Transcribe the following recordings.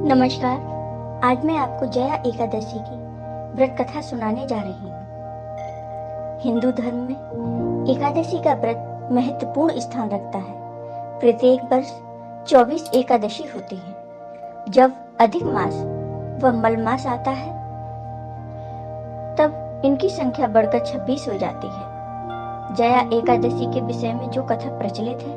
नमस्कार। आज मैं आपको जया एकादशी की व्रत कथा सुनाने जा रही हूँ। हिंदू धर्म में एकादशी का व्रत महत्वपूर्ण स्थान रखता है। प्रत्येक वर्ष 24 एकादशी होती है। जब अधिक मास व मलमास आता है तब इनकी संख्या बढ़कर 26 हो जाती है। जया एकादशी के विषय में जो कथा प्रचलित है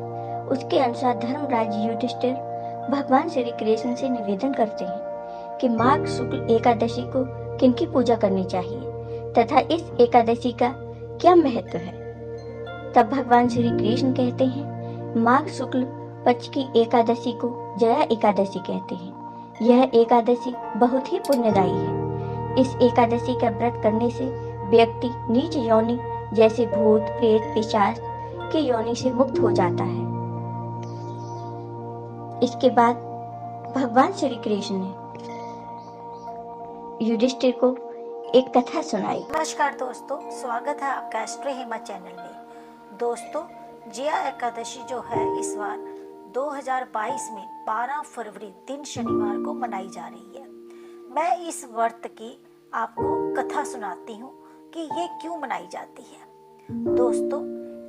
उसके अनुसार धर्मराज युधिष्ठिर भगवान श्री कृष्ण से निवेदन करते हैं कि माघ शुक्ल एकादशी को किनकी पूजा करनी चाहिए तथा इस एकादशी का क्या महत्व है। तब भगवान श्री कृष्ण कहते हैं, माघ शुक्ल पक्ष की एकादशी को जया एकादशी कहते हैं। यह एकादशी बहुत ही पुण्यदायी है। इस एकादशी का व्रत करने से व्यक्ति नीच योनि जैसे भूत, प्रेत, पिशाच की योनि से मुक्त हो जाता है। इसके बाद भगवान श्री कृष्ण ने युधिष्ठिर को एक कथा सुनाई। नमस्कार दोस्तों, स्वागत है आपका एस्ट्रो हेमा चैनल में। दोस्तों, जया एकादशी जो है इस बार 2022 में 12 फरवरी दिन शनिवार को मनाई जा रही है। मैं इस व्रत की आपको कथा सुनाती हूँ कि ये क्यों मनाई जाती है। दोस्तों,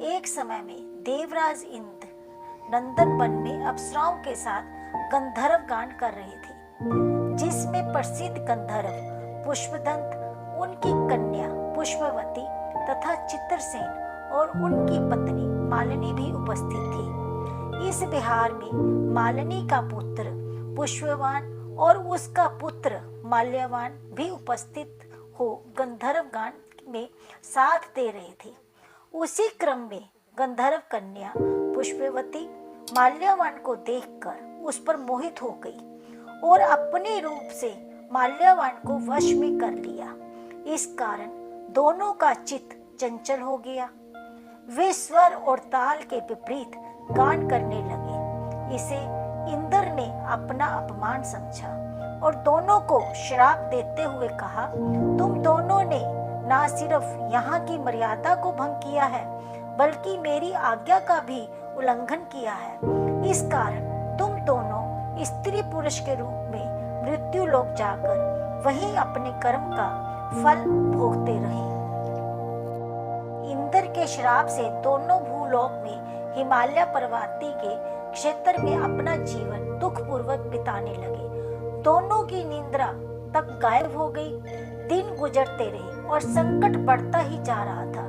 एक समय में देवराज इंद्र नंदन वन में अप्सराओं के साथ गंधर्व गान कर रहे थे, जिसमें प्रसिद्ध गंधर्व पुष्पदंत, उनकी कन्या पुष्पवती तथा चित्रसेन और उनकी पत्नी मालिनी भी उपस्थित थी। इस विहार में मालिनी का पुत्र पुष्पवान और उसका पुत्र माल्यवान भी उपस्थित हो गंधर्व गान में साथ दे रहे थे। उसी क्रम में गंधर्व कन्या पुष्पवती माल्यवान को देखकर उस पर मोहित हो गई और अपने रूप से माल्यवान को वश में कर लिया। इस कारण दोनों का चित्त चंचल हो गया। वे स्वर और ताल के विपरीत गान करने लगे। इसे इंद्र ने अपना अपमान समझा और दोनों को श्राप देते हुए कहा, तुम दोनों ने ना सिर्फ यहाँ की मर्यादा को भंग किया है बल्कि मेरी आज्ञा का भी उल्लंघन किया है। इस कारण तुम दोनों स्त्री पुरुष के रूप में मृत्यु लोक जाकर वहीं अपने कर्म का फल भोगते रहे। इंद्र के श्राप से दोनों भूलोक में हिमालय पर्वती के क्षेत्र में अपना जीवन दुख पूर्वक बिताने लगे। दोनों की निद्रा तक गायब हो गई। दिन गुजरते रहे और संकट बढ़ता ही जा रहा था।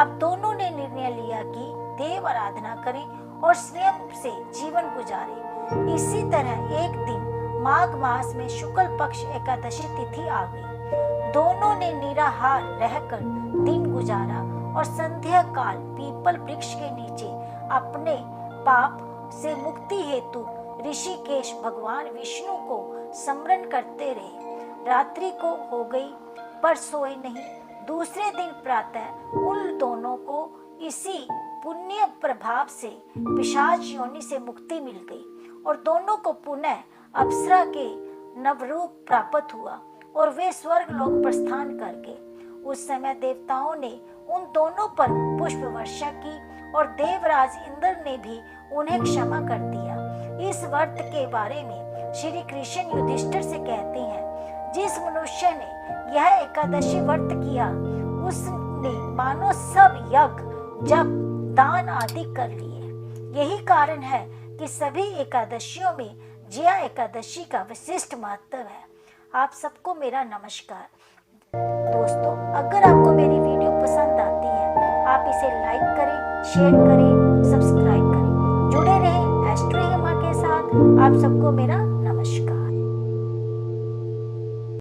अब दोनों ने निर्णय लिया कि देव आराधना करें और संयम से जीवन गुजारें। इसी तरह एक दिन माघ मास में शुक्ल पक्ष एकादशी तिथि आ गई। दोनों ने निराहार रहकर दिन गुजारा और संध्या काल पीपल वृक्ष के नीचे अपने पाप से मुक्ति हेतु ऋषिकेश भगवान विष्णु को स्मरण करते रहे। रात्रि को हो गई पर सोए नहीं। दूसरे दिन प्रातः उन दोनों को इसी पुण्य प्रभाव से पिशाच योनि से मुक्ति मिल गई और दोनों को पुनः अप्सरा के नवरूप प्राप्त हुआ और वे स्वर्ग लोक प्रस्थान कर गए। उस समय देवताओं ने उन दोनों पर पुष्प वर्षा की और देवराज इंद्र ने भी उन्हें क्षमा कर दिया। इस व्रत के बारे में श्री कृष्ण युधिष्ठिर से कहते हैं, जिस मनुष्य ने यह एकादशी व्रत किया उसने मानो सब यज्ञ, जप, दान आदि कर लिए। यही कारण है कि सभी एकादशियों में जया एकादशी का विशिष्ट महत्व है। आप सबको मेरा नमस्कार। दोस्तों, अगर आपको मेरी वीडियो पसंद आती है आप इसे लाइक करें, शेयर करें, सब्सक्राइब करें। जुड़े रहें एस्ट्रो हेमा के साथ। आप सबको मेरा